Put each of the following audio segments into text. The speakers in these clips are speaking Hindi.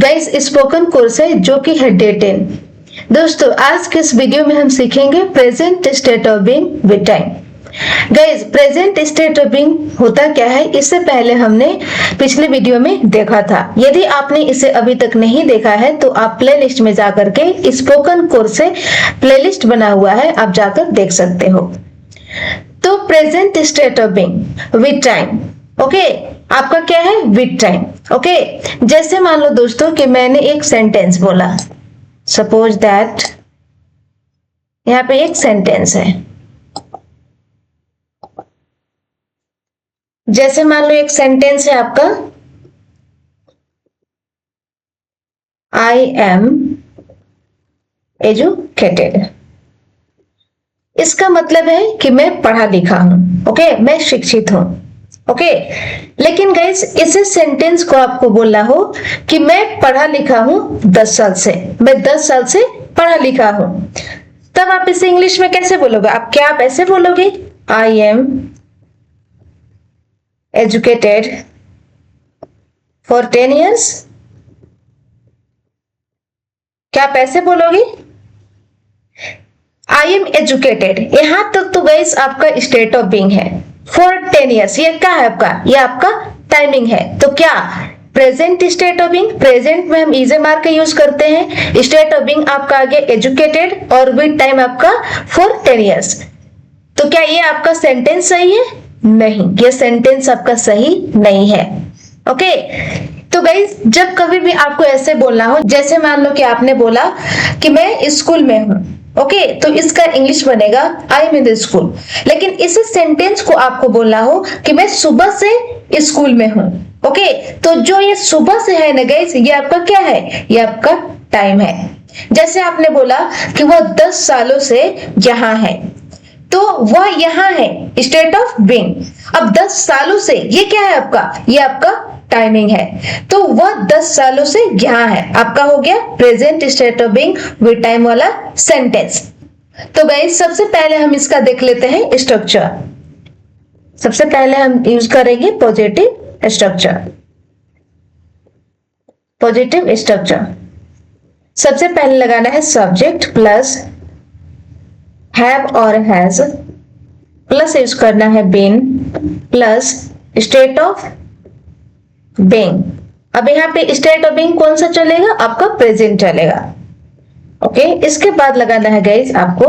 गाइस स्पोकन कोर्स है जो कि है डे 10। दोस्तों आज के इस वीडियो में हम सीखेंगे present state of being with time. Guys present state of being होता क्या है, इससे पहले हमने पिछले वीडियो में देखा था। यदि आपने इसे अभी तक नहीं देखा है तो आप प्लेलिस्ट में जाकर के स्पोकन कोर्स से प्लेलिस्ट बना हुआ है, आप जाकर देख सकते हो। तो present state of being with time, okay आपका क्या है विद टाइम। ओके जैसे मान लो दोस्तों कि मैंने एक सेंटेंस बोला, सपोज दैट यहाँ पे एक सेंटेंस है। जैसे मान लो एक सेंटेंस है आपका, आई एम एजुकेटेड। इसका मतलब है कि मैं पढ़ा लिखा हूं, ओके मैं शिक्षित हूं। ओके लेकिन गाइस इस सेंटेंस को आपको बोलना हो कि मैं पढ़ा लिखा हूं 10 साल से, मैं 10 साल से पढ़ा लिखा हूं, तब आप इसे इंग्लिश में कैसे बोलोगे? आप ऐसे बोलोगे, I am educated for 10 years। क्या आप ऐसे बोलोगे? आई एम एजुकेटेड, यहां तक तो गाइस आपका स्टेट ऑफ बीइंग है फॉर 10 years। ये क्या है आपका? ये आपका टाइमिंग है। तो क्या present state of being, present में हम इज मार्क का यूज करते हैं। स्टेट ऑफ बीइंग आपका आगे एजुकेटेड और विद टाइम आपका फॉर 10 years। तो क्या ये आपका सेंटेंस सही है? नहीं, ये सेंटेंस आपका सही नहीं है। ओके तो गाइस जब कभी भी आपको ऐसे बोलना हो, जैसे मान लो कि आपने बोला कि मैं स्कूल में हूं, ओके तो इसका इंग्लिश बनेगा I am in the school. लेकिन इस सेंटेंस को आपको बोलना हो कि मैं सुबह से स्कूल में हूं, ओके तो जो ये सुबह से है ना गाइस, ये आपका क्या है? ये आपका टाइम है। जैसे आपने बोला कि वो 10 सालों से यहाँ है, तो वह यहाँ है, स्टेट ऑफ बीइंग। अब 10 सालों से ये क्या है आपका? ये आपका टाइमिंग है। तो वह 10 सालों से यहाँ है, आपका हो गया present state of being with time वाला सेंटेंस। तो गाइस सबसे पहले हम इसका देख लेते हैं स्ट्रक्चर। सबसे पहले हम यूज करेंगे पॉजिटिव स्ट्रक्चर। पॉजिटिव स्ट्रक्चर सबसे पहले लगाना है सब्जेक्ट प्लस हैव और हैज, प्लस यूज करना है been plus state of being. अब यहाँ पे स्टेट ऑफ बीइंग कौन सा चलेगा? आपका प्रेजेंट चलेगा। ओके इसके बाद लगाना है गाइस आपको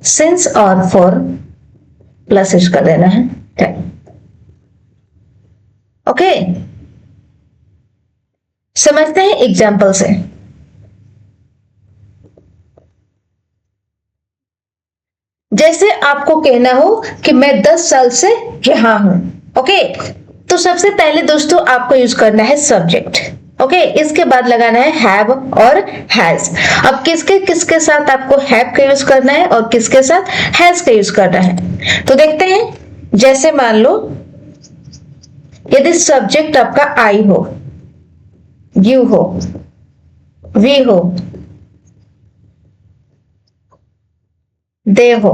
सिंस और फॉर, प्लस यूज कर देना है। ओके समझते हैं एग्जाम्पल से। जैसे आपको कहना हो कि मैं 10 साल से यहां हूं, ओके तो सबसे पहले दोस्तों आपको यूज करना है सब्जेक्ट। ओके इसके बाद लगाना है हैव और हैज। अब किसके किसके साथ आपको हैव का यूज करना है और किसके साथ हैज का यूज करना है, तो देखते हैं। जैसे मान लो यदि सब्जेक्ट आपका आई हो, यू हो, वी हो, दे हो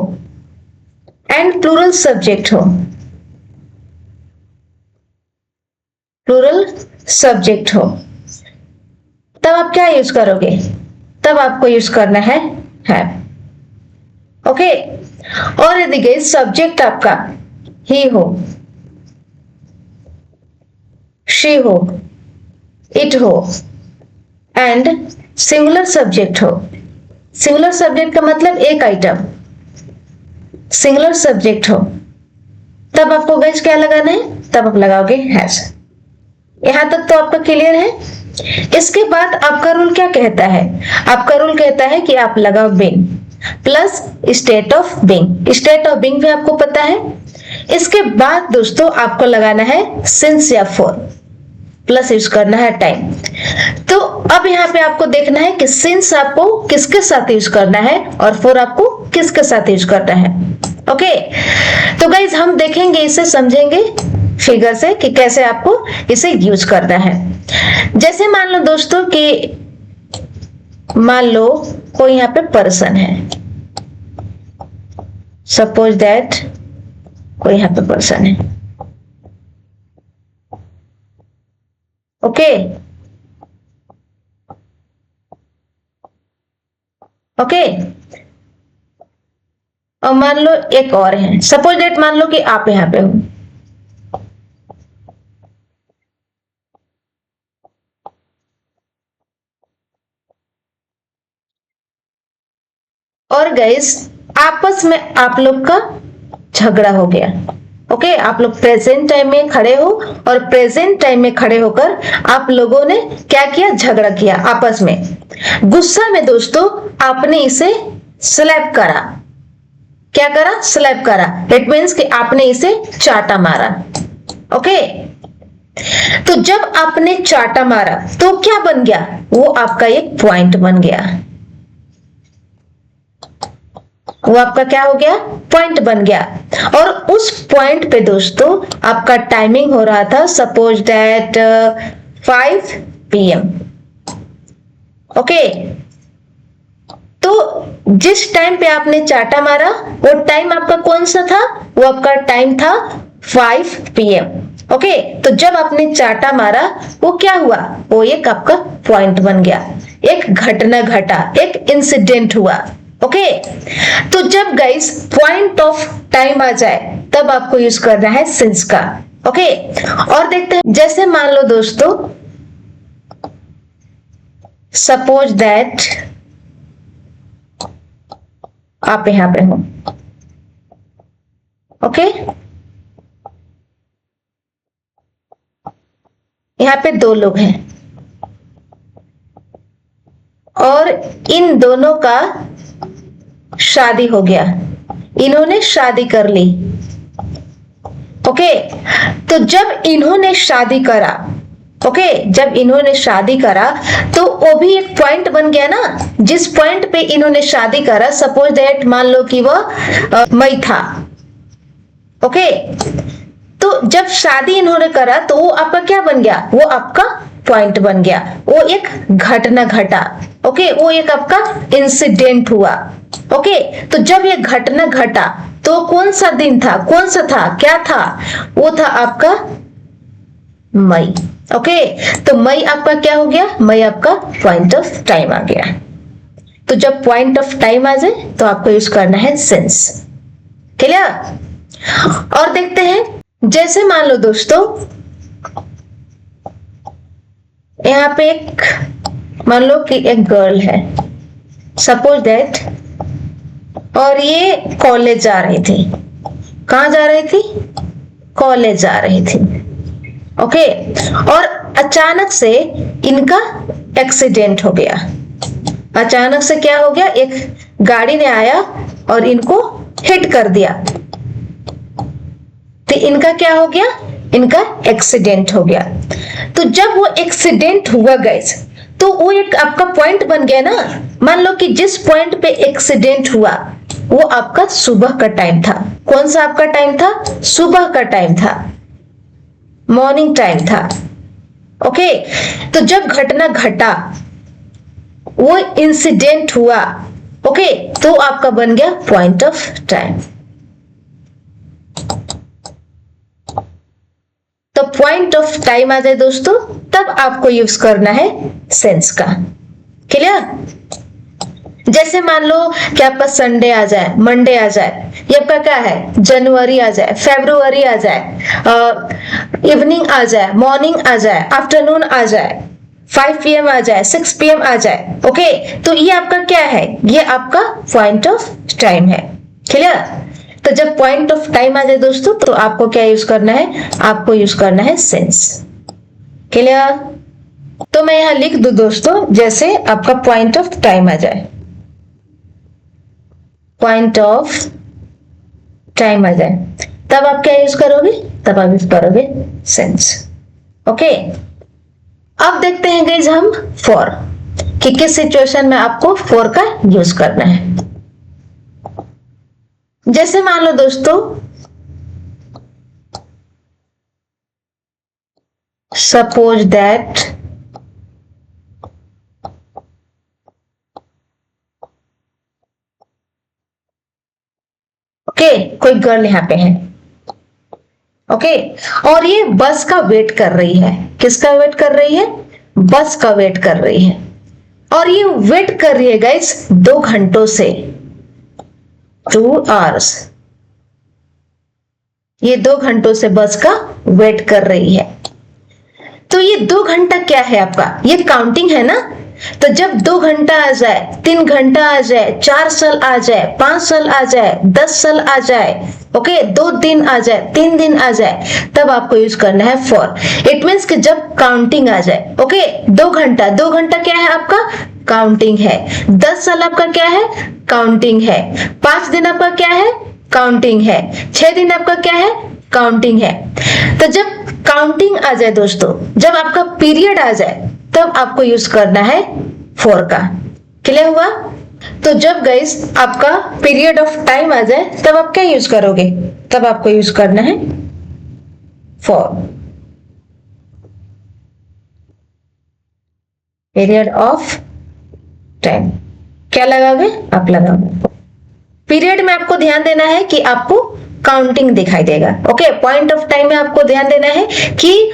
एंड प्लूरल सब्जेक्ट हो, प्लूरल सब्जेक्ट हो, तब आप क्या यूज करोगे? तब आपको यूज करना है हैव। ओके और यदि गई सब्जेक्ट आपका ही हो, शी हो, इट हो एंड सिंगुलर सब्जेक्ट हो। सिंगुलर सब्जेक्ट का मतलब एक आइटम, सिंगुलर सब्जेक्ट हो, तब आपको गाइस क्या लगाना है? तब आप लगाओगे हैज। यहां तक तो आपका क्लियर है। इसके बाद आपका रूल क्या कहता है? आपका रूल कहता है कि आप लगाओ been plus state of being. State of being भी आपको पता है। इसके बाद दोस्तों आपको लगाना है सिंस या फॉर, प्लस यूज करना है टाइम। तो अब यहाँ पे आपको देखना है कि सिंस आपको किसके साथ यूज करना है और फॉर आपको किसके साथ यूज करना है। ओके तो गाइज हम देखेंगे, इसे समझेंगे फिगर से कि कैसे आपको इसे यूज करना है। जैसे मान लो दोस्तों कि मान लो कोई यहाँ पे पर्सन है, सपोज दैट कोई यहाँ पे पर्सन है, ओके ओके। और मान लो एक और है, सपोज दैट मान लो कि आप यहाँ पे हो, और गाइस आपस में आप लोग का झगड़ा हो गया। ओके, आप लोग प्रेजेंट टाइम में खड़े हो और प्रेजेंट टाइम में खड़े होकर आप लोगों ने क्या किया, झगड़ा किया आपस में। गुस्सा में दोस्तों आपने इसे स्लैप करा। क्या करा, स्लैप करा। इट मीन्स कि आपने इसे चाटा मारा। ओके, तो जब आपने चाटा मारा तो क्या बन गया, वो आपका एक पॉइंट बन गया। वो आपका क्या हो गया, पॉइंट बन गया। और उस पॉइंट पे दोस्तों आपका टाइमिंग हो रहा था सपोज दैट 5 PM। ओके, तो जिस टाइम पे आपने चाटा मारा वो टाइम आपका कौन सा था, वो आपका टाइम था 5 PM। ओके, तो जब आपने चाटा मारा वो क्या हुआ, वो एक आपका पॉइंट बन गया, एक घटना घटा, एक इंसिडेंट हुआ। ओके, तो जब गाइस पॉइंट ऑफ टाइम आ जाए तब आपको यूज करना है सिंस का। ओके, और देखते हैं, जैसे मान लो दोस्तों सपोज दैट आप यहां पे हो। ओके, यहां पे दो लोग हैं और इन दोनों का शादी हो गया, इन्होंने शादी कर ली। ओके, तो जब इन्होंने शादी करा, ओके, जब इन्होंने शादी करा तो वो भी एक पॉइंट बन गया ना। जिस पॉइंट पे इन्होंने शादी करा, सपोज दैट मान लो कि वह मई था। ओके, तो जब शादी इन्होंने करा तो वो आपका क्या बन गया, वो आपका पॉइंट बन गया, वो एक घटना घटा। ओके, वो एक आपका इंसिडेंट हुआ। ओके, तो जब ये घटना घटा तो कौन सा दिन था, कौन सा था, क्या था, वो था आपका मई। ओके, तो मई आपका क्या हो गया, मई आपका पॉइंट ऑफ टाइम आ गया। तो जब पॉइंट ऑफ टाइम आ जाए तो आपको यूज करना है सिंस। क्लियर? और देखते हैं, जैसे मान लो दोस्तों यहाँ पे एक मान लो कि एक गर्ल है सपोज दैट, और ये कॉलेज जा रही थी। कहाँ जा रही थी, कॉलेज जा रही थी। ओके, और अचानक से इनका एक्सीडेंट हो गया। अचानक से क्या हो गया, एक गाड़ी ने आया और इनको हिट कर दिया, तो इनका क्या हो गया, इनका एक्सीडेंट हो गया। तो जब वो एक्सीडेंट हुआ गाइस, तो वो एक आपका पॉइंट बन गया ना। मान लो कि जिस पॉइंट पे एक्सीडेंट हुआ वो आपका सुबह का टाइम था। कौन सा आपका टाइम था, सुबह का टाइम था, मॉर्निंग टाइम था। ओके, तो जब घटना घटा, वो इंसिडेंट हुआ, ओके, तो आपका बन गया पॉइंट ऑफ टाइम। तो पॉइंट ऑफ टाइम आ जाए दोस्तों तब आपको यूज करना है सेंस का। क्लियर? जैसे मान लो कि आपका संडे आ जाए, मंडे आ जाए, ये आपका क्या है, जनवरी आ जाए, फेब्रुवरी आ जाए, इवनिंग आ जाए, मॉर्निंग आ जाए, आफ्टरनून आ जाए, 5 PM आ जाए, 6 PM आ जाए। ओके, तो ये आपका क्या है, ये आपका पॉइंट ऑफ टाइम है। क्लियर? तो जब पॉइंट ऑफ टाइम आ जाए दोस्तों तो आपको क्या यूज करना है, आपको यूज करना है सेंस। क्लियर? तो मैं यहां लिख दूं दोस्तों, जैसे आपका पॉइंट ऑफ टाइम आ जाए, पॉइंट ऑफ टाइम आ जाए, तब आप क्या यूज करोगे, तब आप यूज करोगे सेंस। ओके, अब देखते हैं गाइस हम फॉर, कि किस सिचुएशन में आपको फॉर का यूज करना है। जैसे मान लो दोस्तों सपोज दैट ओके, कोई गर्ल यहां पे है। ओके, और ये बस का वेट कर रही है। किसका वेट कर रही है, बस का वेट कर रही है। और ये वेट कर रही है गाइस 2 घंटों से, 2 आवर्स। ये 2 घंटों से बस का वेट कर रही है। तो ये 2 घंटा क्या है आपका, ये काउंटिंग है ना। तो जब 2 घंटा आ जाए, 3 घंटा आ जाए, 4 साल आ जाए, 5 साल आ जाए, 10 साल आ जाए, ओके, 2 दिन आ जाए, 3 दिन आ जाए, तब आपको यूज करना है फॉर। इट मीन्स कि जब काउंटिंग आ जाए, ओके, 2 घंटा, 2 घंटा क्या है आपका, काउंटिंग है। 10 साल आपका क्या है, काउंटिंग है। 5 दिन आपका क्या है, काउंटिंग है। 6 दिन आपका क्या है, काउंटिंग है। तो जब काउंटिंग आ जाए दोस्तों, जब आपका पीरियड आ जाए, तब आपको यूज करना है फॉर का। क्लियर हुआ। तो जब गाइस आपका पीरियड ऑफ टाइम आ जाए, तब आप क्या यूज करोगे, तब आपको यूज करना है फॉर। पीरियड ऑफ टाइम क्या लगाओगे, आप लगाओगे। पीरियड में आपको ध्यान देना है कि आपको काउंटिंग दिखाई देगा, ओके। पॉइंट ऑफ टाइम में आपको ध्यान देना है कि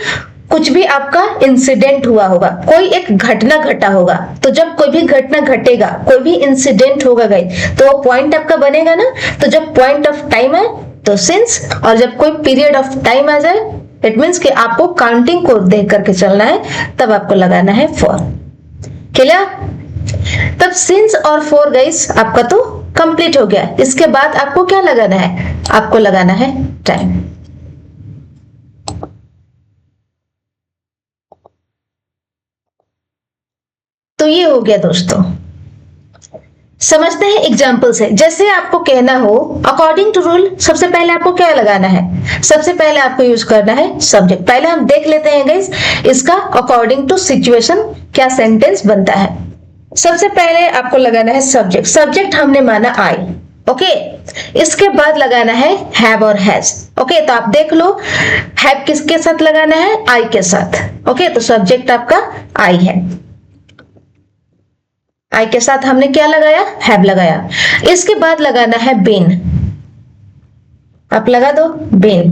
कुछ भी आपका इंसिडेंट हुआ होगा, कोई एक घटना घटा होगा। तो जब कोई भी घटना घटेगा, कोई भी इंसिडेंट होगा गाइस, तो वो पॉइंट आपका बनेगा ना। तो जब पॉइंट ऑफ टाइम आए तो सिंस, और जब कोई पीरियड ऑफ टाइम आ जाए, इट मीन्स कि आपको काउंटिंग को देख करके चलना है, तब आपको लगाना है फॉर। क्लियर। तब सिंस और फॉर गाइस आपका तो कंप्लीट हो गया। इसके बाद आपको क्या लगाना है, आपको लगाना है टाइम। तो ये हो गया दोस्तों। समझते हैं एग्जाम्पल से। जैसे आपको कहना हो अकॉर्डिंग टू रूल, सबसे पहले आपको क्या लगाना है, सबसे पहले आपको यूज करना है सब्जेक्ट। पहले हम देख लेते हैं गाइस इसका अकॉर्डिंग टू सिचुएशन क्या सेंटेंस बनता है। सबसे पहले आपको लगाना है सब्जेक्ट। सब्जेक्ट हमने माना आई, ओके। इसके बाद लगाना है हैव और हैज, ओके। तो आप देख लो हैव किसके साथ लगाना है, आई के साथ, ओके। तो सब्जेक्ट आपका आई है, आई के साथ हमने क्या लगाया, हैव लगाया। इसके बाद लगाना है बीन, आप लगा दो बीन।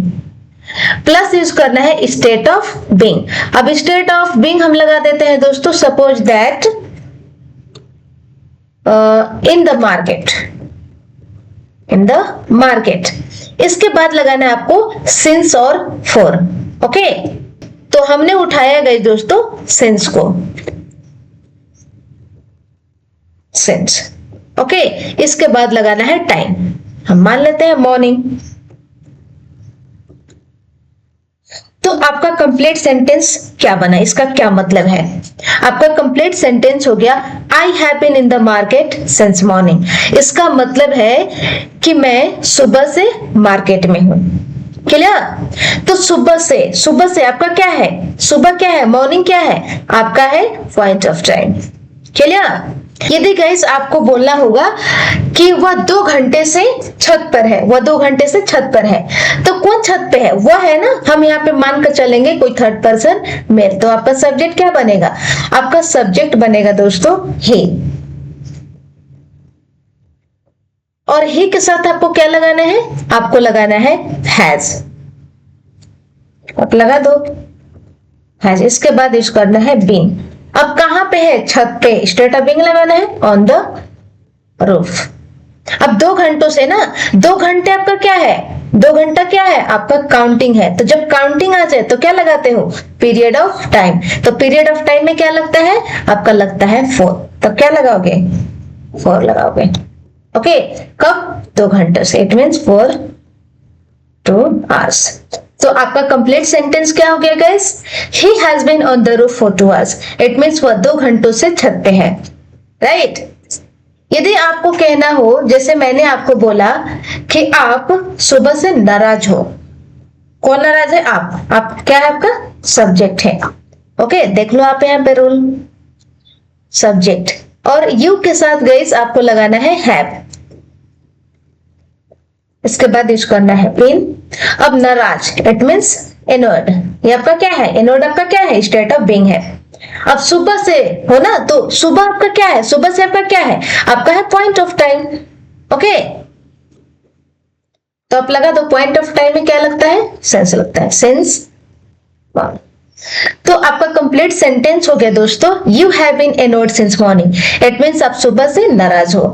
प्लस यूज करना है स्टेट ऑफ बीइंग। अब स्टेट ऑफ बीइंग हम लगा देते हैं दोस्तों, suppose that in the market, in the market. इसके बाद लगाना है आपको सिंस और फॉर, ओके। तो हमने उठाया गई दोस्तों सिंस को, सिंस, ओके। इसके बाद लगाना है टाइम, हम मान लेते हैं मॉर्निंग। तो आपका कंप्लीट सेंटेंस क्या बना, इसका क्या मतलब है, आपका कंप्लीट सेंटेंस हो गया I have been in the market since morning. इसका मतलब है कि मैं सुबह से मार्केट में हूं। क्लियर। तो सुबह से आपका क्या है, सुबह क्या है, मॉर्निंग क्या है, आपका है पॉइंट ऑफ टाइम। क्लियर। यदि गाइस आपको बोलना होगा कि वह 2 घंटे से छत पर है, वह 2 घंटे से छत पर है, तो कौन छत पे है, वह है ना। हम यहाँ पे मानकर चलेंगे कोई थर्ड पर्सन मेल। तो आपका सब्जेक्ट क्या बनेगा, आपका सब्जेक्ट बनेगा दोस्तों ही। और ही के साथ आपको क्या लगाना है, आपको लगाना है हैज, आप लगा दो हैज। इसके बाद यूज करना है बीन। अब कहां पे है, छत पे, स्टेट ऑफ बीइंग लगाना है ऑन द रूफ। अब 2 घंटों से ना, 2 घंटे आपका क्या है, 2 घंटा क्या है आपका काउंटिंग है। तो जब काउंटिंग आ जाए तो क्या लगाते हो, पीरियड ऑफ टाइम। तो पीरियड ऑफ टाइम में क्या लगता है, आपका लगता है फॉर। तो क्या लगाओगे, फॉर लगाओगे, ओके। कब, 2 घंटे से, इट मीन्स फॉर 2 आवर्स। तो आपका कंप्लीट सेंटेंस क्या हो गया guys, he has been on the roof for 2 hours. It means वह 2 घंटों से छत पे है, राइट। यदि आपको कहना हो, जैसे मैंने आपको बोला कि आप सुबह से नाराज हो, कौन नाराज है, आप क्या है, आपका सब्जेक्ट है, ओके। देख लो आप यहाँ पे रूल, सब्जेक्ट और यू के साथ गाइस आपको लगाना है हैव। इसके बाद यूज करना है बीन। अब नाराज, इट मीन्स इनवर्ड, ये आपका क्या है, इनवर्ड आपका क्या है, स्टेट ऑफ बीइंग है। अब सुबह से हो ना, तो सुबह आपका क्या है, सुबह से आपका क्या है, आपका है पॉइंट ऑफ टाइम, ओके। तो आप लगा दो पॉइंट ऑफ टाइम में क्या लगता है, सेंस लगता है, सेंस। तो आपका कंप्लीट सेंटेंस हो गया दोस्तों, you have been annoyed since morning. It means आप सुबह से नाराज हो।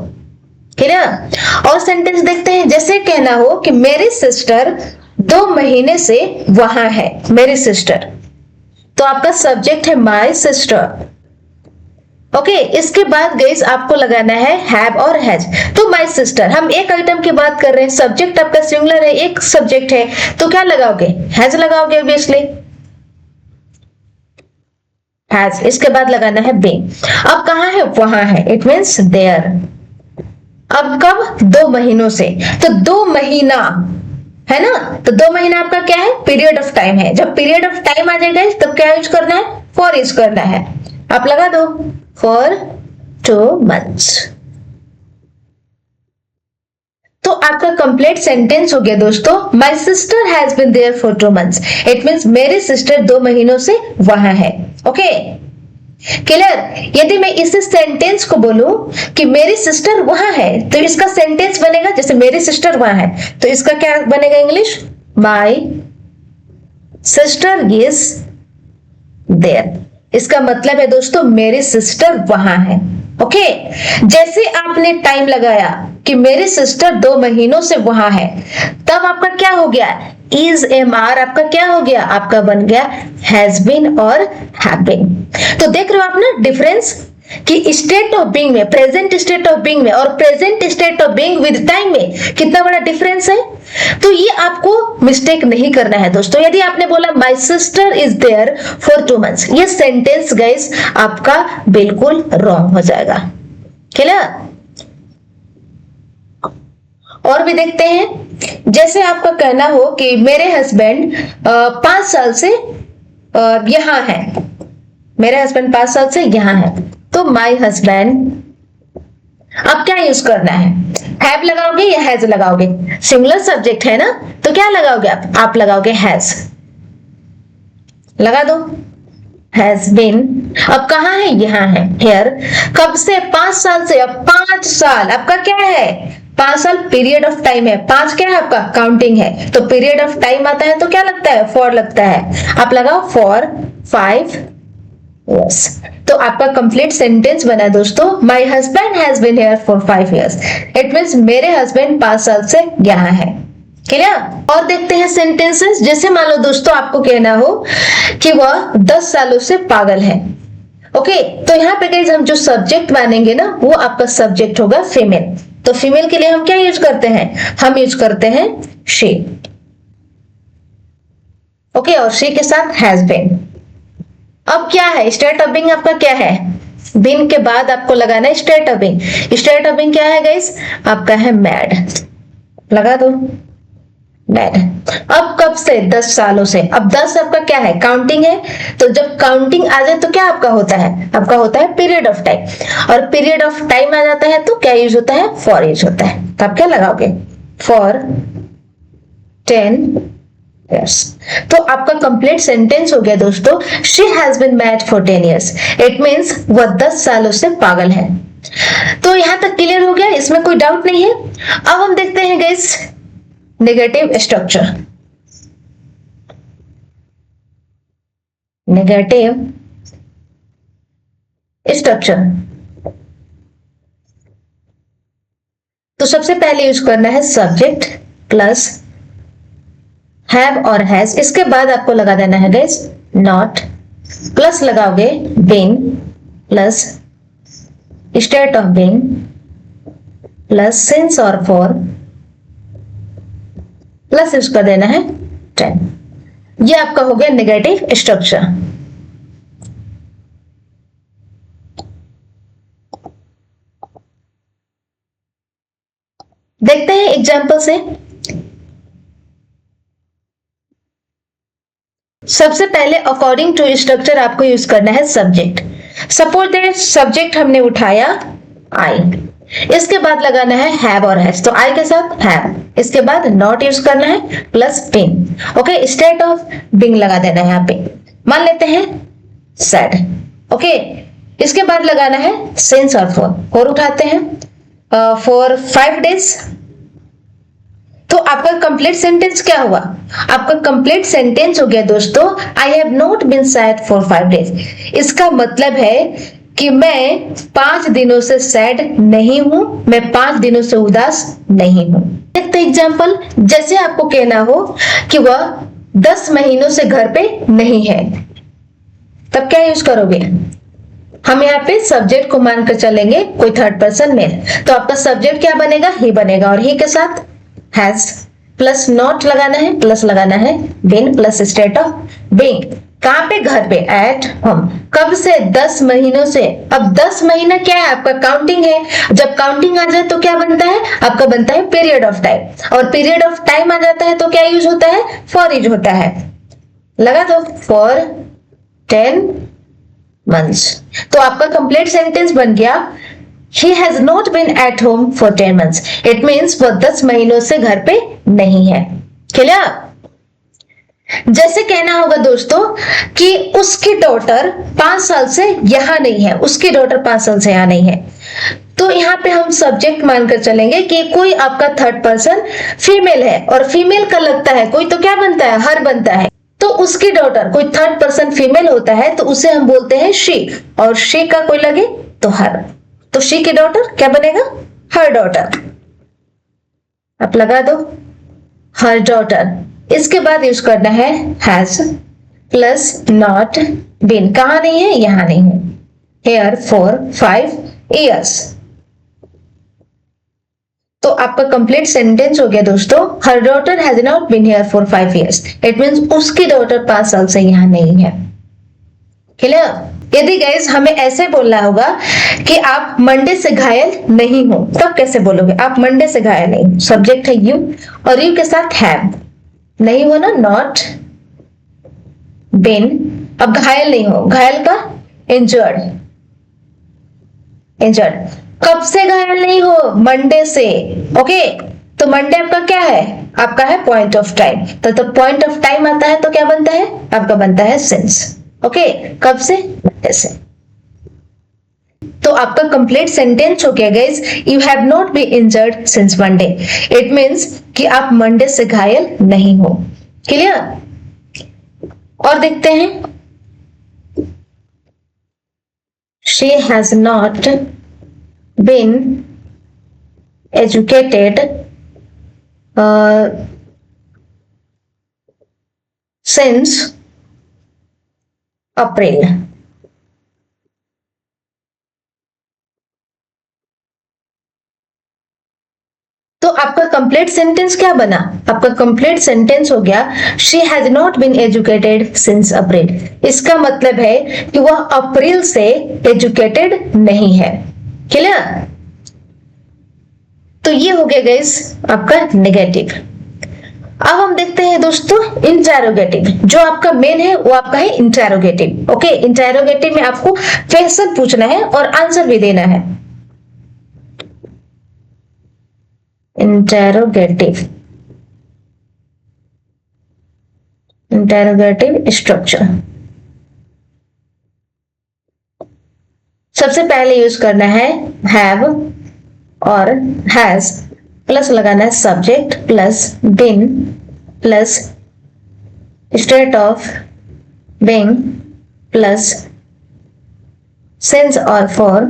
क्लियर। और सेंटेंस देखते हैं, जैसे कहना हो कि मेरी सिस्टर 2 महीने से वहां है, मेरी सिस्टर, तो आपका सब्जेक्ट है माय सिस्टर। ओके, इसके बाद गाइस आपको लगाना है हैव और हैज। तो माय सिस्टर, हम एक आइटम की बात कर रहे हैं, सब्जेक्ट आपका सिंगुलर है, एक सब्जेक्ट है, तो क्या लगाओगे? हैज लगाओगे ऑब्वियसली, हैज। इसके बाद लगाना है बीइंग। अब कहां है? वहां है, इट मीन्स देयर। अब कब? 2 महीनों से, तो 2 महीना है ना, तो 2 महीना आपका क्या है? पीरियड ऑफ टाइम है। जब पीरियड ऑफ टाइम आ जाएगा तब क्या यूज करना है? फॉर यूज करना है। आप लगा दो, फॉर 2 months। तो आपका कंप्लीट सेंटेंस हो गया दोस्तों, my sister has been there for 2 months। It means मेरी सिस्टर 2 महीनों से वहां है। Okay, clear. यदि मैं इस सेंटेंस को बोलूं कि मेरी सिस्टर वहां है, तो इसका सेंटेंस बनेगा, जैसे मेरी सिस्टर वहां है, तो इसका क्या बनेगा English? My sister is there. इसका मतलब है दोस्तों मेरी सिस्टर वहां है। ओके, जैसे आपने टाइम लगाया कि मेरी सिस्टर 2 महीनों से वहां है, तब आपका क्या हो गया? इज एम आर आपका क्या हो गया? आपका बन गया हैज बीन और हैव बीन। तो देख रहे हो आप ना डिफरेंस, कि स्टेट ऑफ बीइंग में, प्रेजेंट स्टेट ऑफ बीइंग में और present state of being with time में कितना बड़ा डिफरेंस है। तो ये आपको मिस्टेक नहीं करना है दोस्तों। यदि आपने बोला my sister is there for 2 months, ये सेंटेंस गाइस आपका बिल्कुल रॉन्ग हो जाएगा। क्लियर। और भी देखते हैं, जैसे आपका कहना हो कि मेरे हस्बैंड 5 साल से यहां है, मेरे हस्बैंड 5 साल से यहां है, तो माय हस्बैंड, अब क्या यूज करना है? हैव लगाओगे या हैज लगाओगे? सिंगुलर सब्जेक्ट है ना, तो क्या लगाओगे आप लगाओगे हैज। लगा दो, हैज बीन। अब कहां है? यहां है, हेयर। कब से? 5 साल से। अब 5 साल आपका क्या है? 5 साल पीरियड ऑफ टाइम है, 5 क्या है आपका? काउंटिंग है, तो पीरियड ऑफ टाइम आता है तो क्या लगता है? फॉर लगता है। आप लगाओ फॉर 5 years। तो आपका कंप्लीट सेंटेंस बना दोस्तों, my husband has been here for 5 years। It means मेरे हस्बैंड 5 साल से यहाँ है। क्लियर। और देखते हैं सेंटेंसेस, जैसे मान लो दोस्तों आपको कहना हो कि वह 10 सालों से पागल है। ओके, तो यहाँ पे गाइस हम जो सब्जेक्ट मानेंगे ना, वो आपका सब्जेक्ट होगा फीमेल। तो फीमेल के लिए हम क्या यूज करते हैं? हम यूज करते हैं शी। ओके, और शी के साथ हैज बीन। अब क्या है? स्टेट ऑफ बीइंग आपका क्या है? बीन के बाद आपको लगाना है state of being. State of being क्या है गाइस? आपका है मैड। लगा दो, मैड। अब कब से? 10 सालों से। अब 10 आपका क्या है? काउंटिंग है, तो जब काउंटिंग आ जाए तो क्या आपका होता है? आपका होता है पीरियड ऑफ टाइम, और पीरियड ऑफ टाइम आ जाता है तो क्या यूज होता है? फॉर यूज होता है। तो आप क्या लगाओगे? For 10 years। तो आपका कंप्लीट सेंटेंस हो गया दोस्तों, she has been mad for 10 years। It means वह 10 सालों से पागल है। तो यहां तक क्लियर हो गया, इसमें कोई डाउट नहीं है। अब हम देखते हैं guys negative structure. Negative structure, तो सबसे पहले यूज करना है सब्जेक्ट प्लस हैव और हैज। इसके बाद आपको लगा देना है गाइस नॉट, प्लस लगाओगे been, plus state of being, plus since और फॉर, प्लस यूज कर देना है 10। ये आपका हो गया नेगेटिव स्ट्रक्चर। देखते हैं एग्जाम्पल से। सबसे पहले अकॉर्डिंग टू स्ट्रक्चर आपको यूज करना है सब्जेक्ट। सपोज दैट सब्जेक्ट हमने उठाया आई, इसके बाद लगाना है हैव और हैज, तो आई के साथ हैव, इसके बाद नॉट यूज करना है plus being. Okay, state of being लगा देना है यहाँ पे। मान लेते हैं सैड। ओके, इसके बाद लगाना है सिंस और फॉर। फॉर उठाते हैं फॉर 5 days, तो आपका कंप्लीट सेंटेंस क्या हुआ? आपका कंप्लीट सेंटेंस हो गया दोस्तों, I have not been sad for 5 days। इसका मतलब है कि मैं 5 दिनों से सैड नहीं हूं, मैं 5 दिनों से उदास नहीं हूं। एक एग्जाम्पल, जैसे आपको कहना हो कि वह 10 महीनों से घर पे नहीं है, तब क्या यूज करोगे? हम यहाँ पे सब्जेक्ट को मानकर चलेंगे, कोई थर्ड पर्सन में, तो आपका सब्जेक्ट क्या बनेगा? ही बनेगा, और ही के साथ हैज प्लस नॉट लगाना है, प्लस लगाना है been plus state of being. कहां पे? घर पे, एट होम। कब से? 10 महीनों से। अब 10 महीना क्या है? आपका काउंटिंग है। जब काउंटिंग आ जाए तो क्या बनता है? आपका बनता है पीरियड ऑफ टाइम, और पीरियड ऑफ टाइम आ जाता है तो क्या यूज होता है? फॉर यूज होता है। लगा दो, फॉर 10 months। तो आपका कंप्लीट सेंटेंस बन गया, He has not been at home for 10 months। It means वो 10 महीनों से घर पे नहीं है। क्लियर? जैसे कहना होगा दोस्तों कि उसकी डॉटर 5 साल से यहां नहीं है, उसकी डॉटर 5 साल से यहां नहीं है, तो यहाँ पे हम सब्जेक्ट मानकर चलेंगे कि कोई आपका थर्ड पर्सन फीमेल है, और फीमेल का लगता है कोई, तो क्या बनता है? हर बनता है। तो उसकी डॉटर, कोई थर्ड पर्सन फीमेल होता है तो उसे हम बोलते हैं शी, और शी का कोई लगे तो हर, तो शी की डॉटर क्या बनेगा? हर डॉटर। अब लगा दो, हर डॉटर। इसके बाद यूज करना है हैज प्लस नॉट बीन। कहां नहीं है? यहां नहीं है। Here for 5 years। तो आपका कंप्लीट सेंटेंस हो गया दोस्तों, her daughter has not been here for 5 years। It means उसकी डॉटर 5 साल से यहां नहीं है। क्लियर? यदि गाइस हमें ऐसे बोलना होगा कि आप मंडे से घायल नहीं हो, तब कैसे बोलोगे? आप मंडे से घायल नहीं, सब्जेक्ट है यू, और यू के साथ हैव, नहीं हो ना, नॉट बीन। अब घायल नहीं हो, घायल का इंजर्ड, इंजर्ड। कब से घायल नहीं हो? मंडे से। ओके, तो मंडे आपका क्या है? आपका है पॉइंट ऑफ टाइम। तो पॉइंट ऑफ टाइम आता है तो क्या बनता है? आपका बनता है सिंस। ओके, कब से? मंडे से। तो आपका कंप्लीट सेंटेंस हो गया guys, you have not been injured since Monday. It means कि आप मंडे से घायल नहीं हो। क्लियर? और देखते हैं, she has not been educated since April. तो आपका कंप्लीट सेंटेंस क्या बना? आपका कंप्लीट सेंटेंस हो गया, she has not been educated since April. इसका मतलब है कि वह अप्रैल से एजुकेटेड नहीं है। क्लियर? तो ये हो गया गाइस आपका नेगेटिव। अब हम देखते हैं दोस्तों इंटेरोगेटिव। जो आपका मेन है वो आपका है इंटेरोगेटिव। ओके, इंटेरोगेटिव में आपको क्वेश्चन पूछना है और आंसर भी देना है। Interrogative, interrogative structure. सबसे पहले यूज करना है हैव और हैज, प्लस लगाना है subject plus been plus state of being plus since और फॉर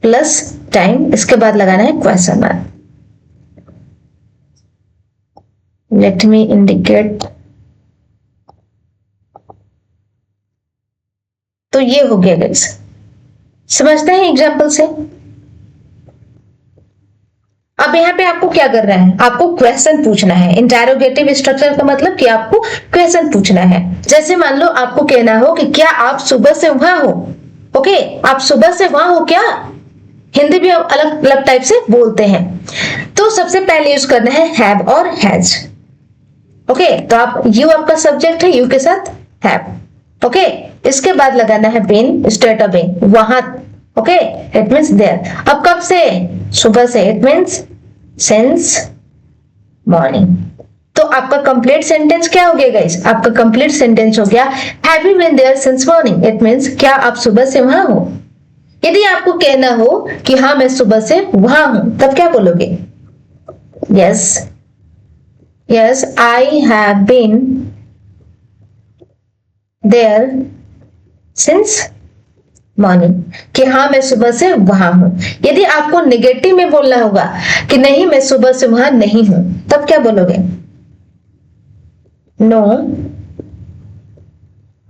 प्लस टाइम। इसके बाद लगाना है question mark. Let me indicate. तो ये हो गया गाइस, समझते हैं एग्जाम्पल से। अब यहाँ पे आपको क्या करना है? आपको क्वेश्चन पूछना है। इंटेरोगेटिव स्ट्रक्चर का मतलब कि आपको क्वेश्चन पूछना है। जैसे मान लो आपको कहना हो कि क्या आप सुबह से वहां हो? ओके, आप सुबह से वहां हो क्या? हिंदी भी अलग अलग टाइप से बोलते हैं। तो सबसे पहले यूज करना है हैव और हैज। ओके, तो आप यू आपका सब्जेक्ट है, यू के साथ हैव। ओके, इसके बाद लगाना है बीन, स्टेट ऑफ बीइंग, वहां। Okay, it means there. अब कब से? सुबह से, इट मींस सिंस मॉर्निंग। तो आपका कंप्लीट सेंटेंस क्या हो गया गाइस? आपका कंप्लीट सेंटेंस हो गया have you been there since morning. It means क्या आप सुबह से वहां हो? यदि आपको कहना हो कि हाँ मैं सुबह से वहां हूं, तब क्या बोलोगे? Yes yes I have been there since morning, कि हाँ मैं सुबह से वहां हूं। यदि आपको नेगेटिव में बोलना होगा कि नहीं मैं सुबह से वहां नहीं हूं, तब क्या बोलोगे? No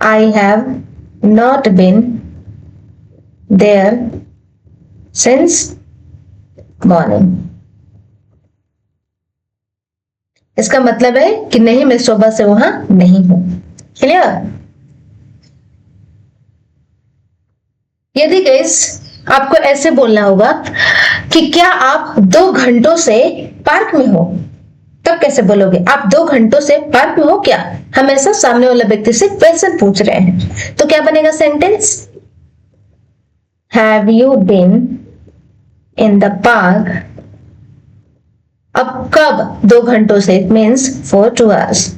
I have not been there since morning. इसका मतलब है कि नहीं मैं सुबह से वहां नहीं हूं। क्लियर? यदि गाइस आपको ऐसे बोलना होगा कि क्या आप 2 घंटों से पार्क में हो, तब कैसे बोलोगे? आप 2 घंटों से पार्क में हो क्या? हम ऐसा सामने वाला व्यक्ति से क्वेश्चन पूछ रहे हैं, तो क्या बनेगा sentence? Have you been in the park? अब कब 2 घंटों से? It means for 2 hours।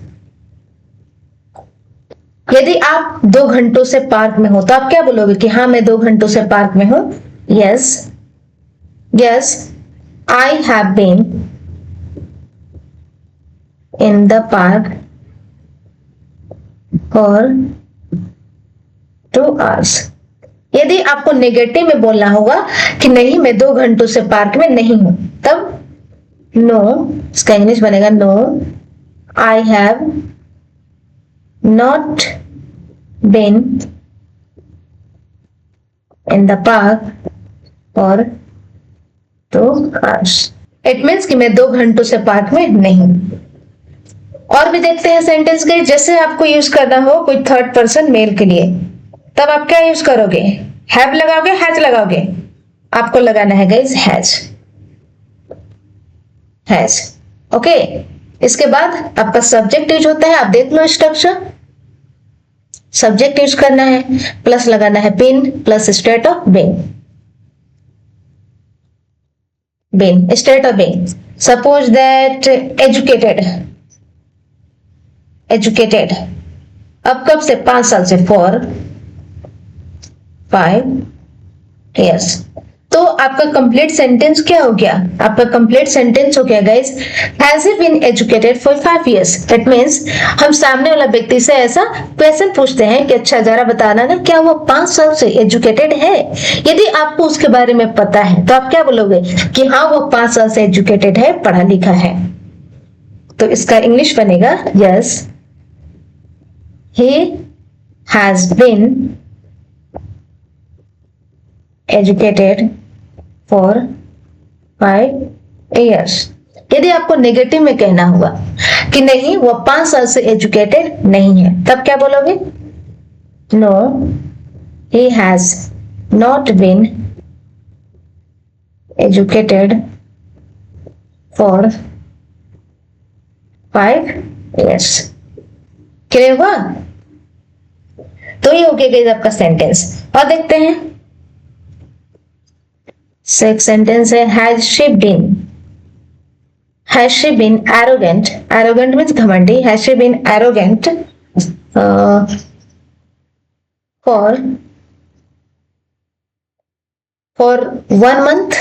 यदि आप 2 घंटों से पार्क में हो तो आप क्या बोलोगे कि हाँ मैं 2 घंटों से पार्क में हूं? Yes yes I have been in the park for 2 hours। यदि आपको नेगेटिव में बोलना होगा कि नहीं मैं 2 घंटों से पार्क में नहीं हूं, तब नो, इसका इंग्लिश बनेगा no I have not been in the park for 2 hours। It means कि मैं 2 घंटों से पार्क में नहीं हूं। और भी देखते हैं सेंटेंस के, जैसे आपको यूज करना हो कोई थर्ड पर्सन मेल के लिए, तब आप क्या यूज करोगे? हैव लगाओगे, हैज लगाओगे? आपको लगाना है गाइस हैज, हैज। ओके, इसके बाद आपका सब्जेक्ट यूज होता है, आप देख लो स्ट्रक्चर। सब्जेक्ट यूज करना है, प्लस लगाना है been, plus state of being. Been, state of being. Suppose that educated, educated. अब कब से? 5 साल से, फॉर 5 years। तो आपका कंप्लीट सेंटेंस क्या हो गया? आपका कंप्लीट सेंटेंस हो गया guys, has he been educated for 5 years। That means हम सामने वाला व्यक्ति से ऐसा क्वेश्चन पूछते हैं कि अच्छा जरा बताना ना, क्या वो 5 साल से एजुकेटेड है? यदि आपको उसके बारे में पता है तो आप क्या बोलोगे कि हाँ वो 5 साल से एजुकेटेड है, पढ़ा लिखा है। तो इसका इंग्लिश बनेगा yes he has been educated for 5 years। यदि आपको नेगेटिव में कहना हुआ कि नहीं वो 5 साल से एजुकेटेड नहीं है, तब क्या बोलोगे? No he has not been educated for 5 years। Clear हुआ? तो ये हो गया गाइस आपका सेंटेंस। और देखते हैं सिक्स सेंटेंस है, has she been, has she been arrogant, arrogant means घमंडी, has she been arrogant for 1 month।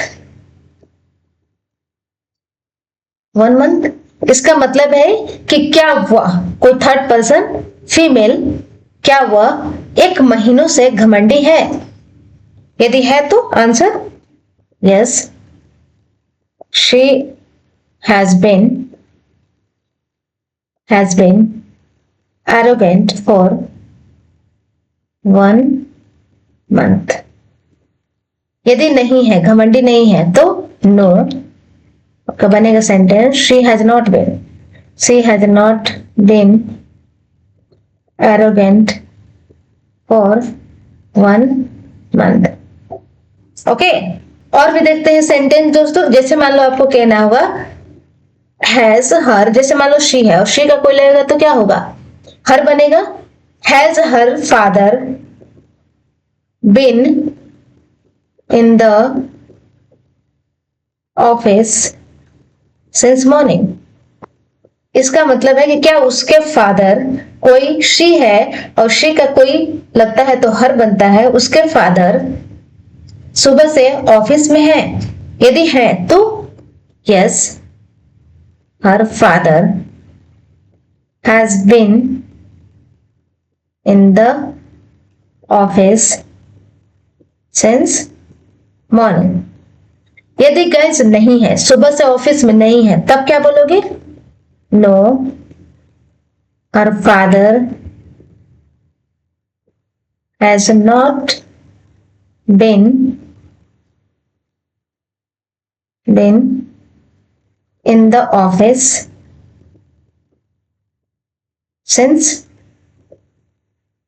1 month, इसका मतलब है कि क्या वह, कोई थर्ड पर्सन फीमेल, क्या वह 1 महीनों से घमंडी है? यदि है तो answer yes she has been arrogant for 1 month। यदि नहीं है, घमंडी नहीं है, तो नो, आपका बनेगा sentence she has not been arrogant for 1 month। Okay, और भी देखते हैं सेंटेंस दोस्तों। जैसे मान लो आपको कहना होगा हैज हर, जैसे मान लो शी है और शी का कोई लगेगा तो क्या होगा? हर बनेगा। Has her father been in the office since morning. इसका मतलब है कि क्या उसके फादर, कोई शी है और शी का कोई लगता है तो हर बनता है, उसके फादर सुबह से ऑफिस में है? यदि है तो yes her father has been in the office since morning. यदि गाइस नहीं है, सुबह से ऑफिस में नहीं है, तब क्या बोलोगे? No, her father has not been in the office since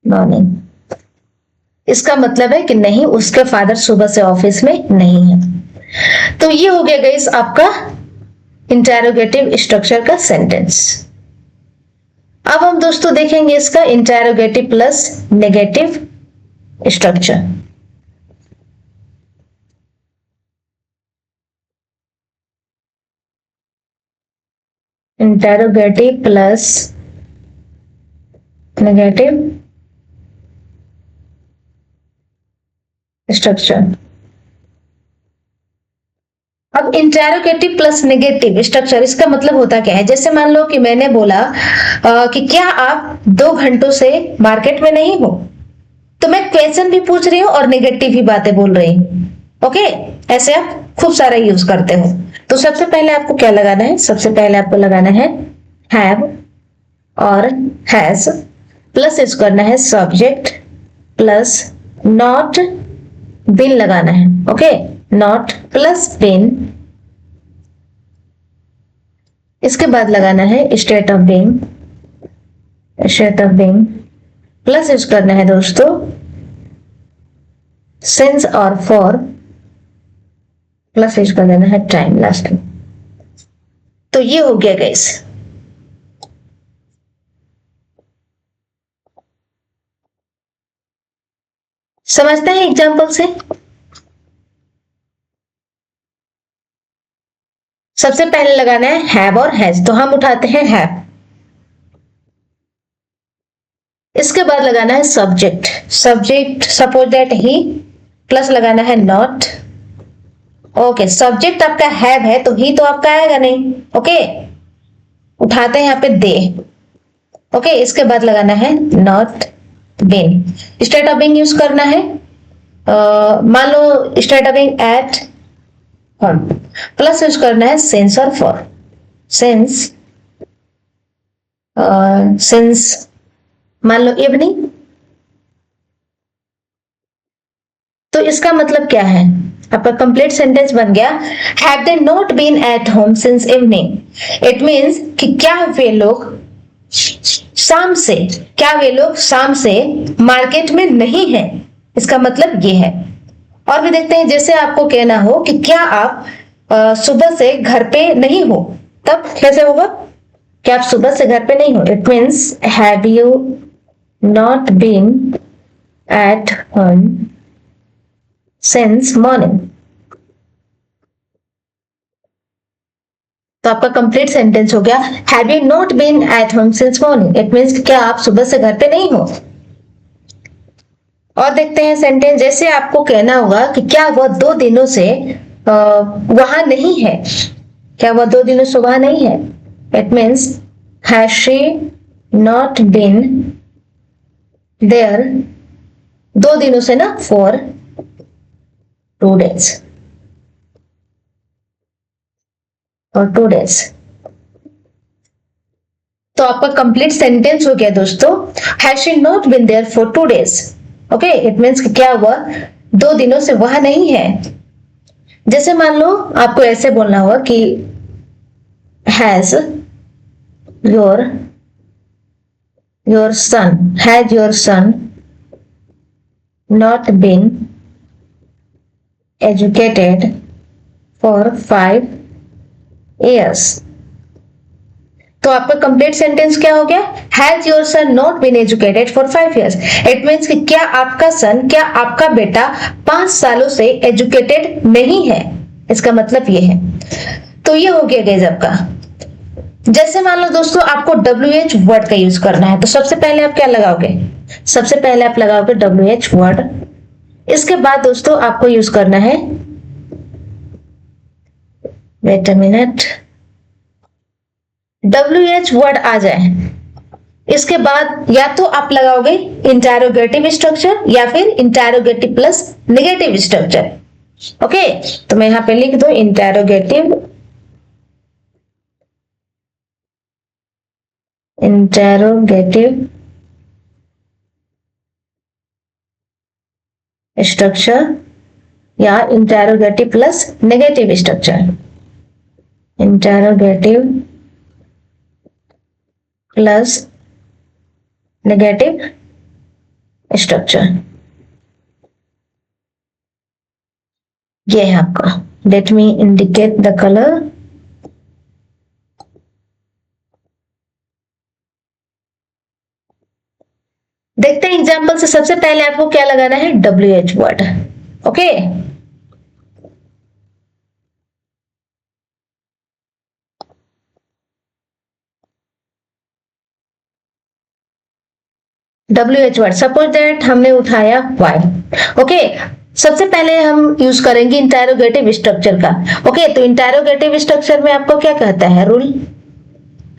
morning. इसका मतलब है कि नहीं, उसके फादर सुबह से ऑफिस में नहीं है। तो ये हो गया गाइस आपका इंटेरोगेटिव स्ट्रक्चर का सेंटेंस। अब हम दोस्तों देखेंगे इसका interrogative plus negative structure. Interrogative plus negative structure. अब इंटेरोगेटिव प्लस नेगेटिव स्ट्रक्चर, इसका मतलब होता क्या है? जैसे मान लो कि मैंने बोला कि क्या आप 2 घंटों से मार्केट में नहीं हो, तो मैं क्वेश्चन भी पूछ रही हूँ और नेगेटिव ही बातें बोल रही हूँ। ओके, ऐसे आप खूब सारा यूज करते हो। तो सबसे पहले आपको क्या लगाना है? सबसे पहले आपको लगाना है हैव और हैज, प्लस इसको करना है सब्जेक्ट प्लस नॉट बीन लगाना है। ओके, नॉट प्लस बीन, इसके बाद लगाना है state of being, state of being plus use करना है दोस्तों सिंस और फॉर, प्लस यूज कर देना है टाइम लास्ट में। तो ये हो गया गाइस। समझते हैं एग्जाम्पल से? सबसे पहले लगाना है हैव और हैज, तो हम उठाते हैं हैव। इसके बाद लगाना है subject, subject suppose that he, plus लगाना है नॉट। ओके, सब्जेक्ट आपका हैव है तो ही तो आपका आएगा नहीं। ओके, उठाते हैं यहाँ पे दे। ओके, इसके बाद लगाना है not been. State of being use करना है, मान लो state of being at home, plus use करना है सिंस और फॉर। सिंस सिंस मान लो इवनिंग, तो इसका मतलब क्या है? आपका कंप्लीट सेंटेंस बन गया have they not been at home since evening. It means कि क्या वे लोग शाम से, क्या वे लोग शाम से मार्केट में नहीं है, इसका मतलब ये है। और भी देखते हैं, जैसे आपको कहना हो कि क्या आप सुबह से घर पे नहीं हो, तब कैसे होगा? क्या आप सुबह से घर पे नहीं हो? It means have you not been at home since morning. तो आपका कंप्लीट सेंटेंस हो गया have you not been at home since morning. It means क्या आप सुबह से घर पे नहीं हो। और देखते हैं सेंटेंस, जैसे आपको कहना होगा कि क्या वह 2 दिनों से वहां नहीं है, क्या वह 2 दिनों से वहां नहीं है। It means has she not been there, 2 दिनों से ना, फॉर 2 days, और 2 days। तो आपका कंप्लीट सेंटेंस हो गया दोस्तों has she not been there for 2 days। Okay, it means कि क्या वह 2 दिनों से वहां नहीं है। जैसे मान लो आपको ऐसे बोलना होगा कि has your son not been educated for 5 years। तो आपका कंप्लीट सेंटेंस क्या हो गया? Has your son not been educated for 5 years। It means कि क्या आपका सन, क्या आपका बेटा 5 सालों से एजुकेटेड नहीं है, इसका मतलब ये है। तो ये हो गया गाइस आपका। जैसे मान लो दोस्तों आपको WH वर्ड का यूज करना है, तो सबसे पहले आप क्या लगाओगे? सबसे पहले आप लगाओगे WH वर्ड। इसके बाद दोस्तों आपको यूज करना है, wait a minute, WH word आ जाए इसके बाद या तो आप लगाओगे इंटेरोगेटिव स्ट्रक्चर या फिर interrogative plus negative structure. Okay, तो मैं यहां पे लिख दूं इंटेरोगेटिव स्ट्रक्चर या interrogative plus negative structure, interrogative plus negative structure. ये है आपका। Late me indicate the colour. देखते हैं एग्जाम्पल से। सबसे पहले आपको क्या लगाना है, WH word. Okay, WH word. Suppose that हमने उठाया Y। ओके, सबसे पहले हम यूज करेंगे इंटेरोगेटिव स्ट्रक्चर का। ओके, तो इंटेरोगेटिव स्ट्रक्चर में आपको क्या कहता है, रूल।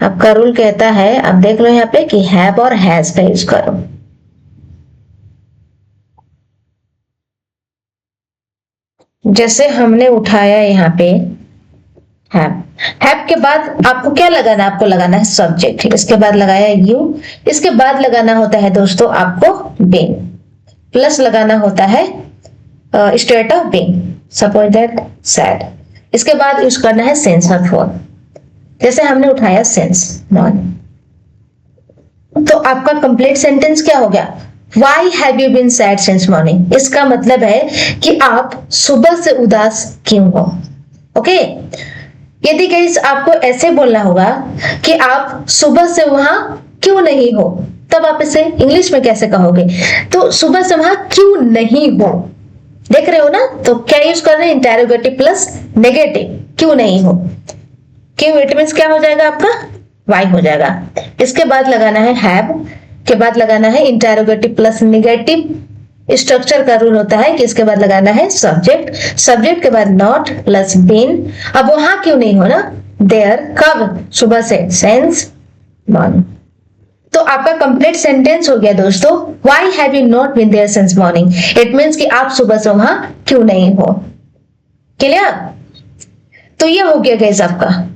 आपका रूल कहता है, आप देख लो यहाँ पे कि हैव और हैज का यूज करो। जैसे हमने उठाया यहाँ पे हैव के बाद आपको क्या लगाना है, आपको लगाना है सब्जेक्ट। इसके बाद लगाया यू। इसके बाद लगाना होता है दोस्तों आपको बीइंग, प्लस लगाना होता है state of being, suppose that sad. इसके बाद यूज करना है सेंस ऑफ फॉर। जैसे हमने उठाया सेंस मॉर्निंग, तो आपका कंप्लीट सेंटेंस क्या हो गया, Why have you been sad since morning? इसका मतलब है कि आप सुबह से उदास क्यों हो। ओके, यदि गाइस आपको ऐसे बोलना होगा कि आप सुबह से वहां क्यों नहीं हो, तब आप इसे इंग्लिश में कैसे कहोगे, तो सुबह से वहां क्यों नहीं हो, देख रहे हो ना। तो क्या यूज कर रहे हैं, इंटेरोगेटिव प्लस नेगेटिव, क्यों नहीं हो। क्यों, इट मींस क्या हो जाएगा आपका, वाई हो जाएगा। इसके बाद लगाना है हैव, के बाद लगाना है इंटेरोगेटिव प्लस नेगेटिव स्ट्रक्चर का रूल होता है कि इसके बाद लगाना है सब्जेक्ट। सब्जेक्ट के बाद नॉट प्लस बीन। अब वहां क्यों नहीं हो ना, देयर, कब, सुबह से, सेंस मॉर्निंग। तो आपका कंप्लीट सेंटेंस हो गया दोस्तों, why have you not been there since morning. It means कि आप सुबह से वहां क्यों नहीं हो। क्लियर। तो ये हो गया गाइस आपका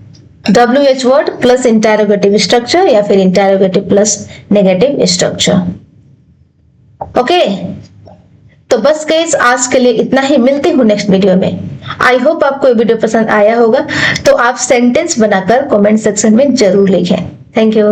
WH word plus interrogative structure या फिर interrogative plus negative structure. Okay, तो बस गाइस आज के लिए इतना ही। मिलते हूँ नेक्स्ट वीडियो में। आई होप आपको ये वीडियो पसंद आया होगा। तो आप सेंटेंस बनाकर कमेंट सेक्शन में जरूर लिखें। Thank you.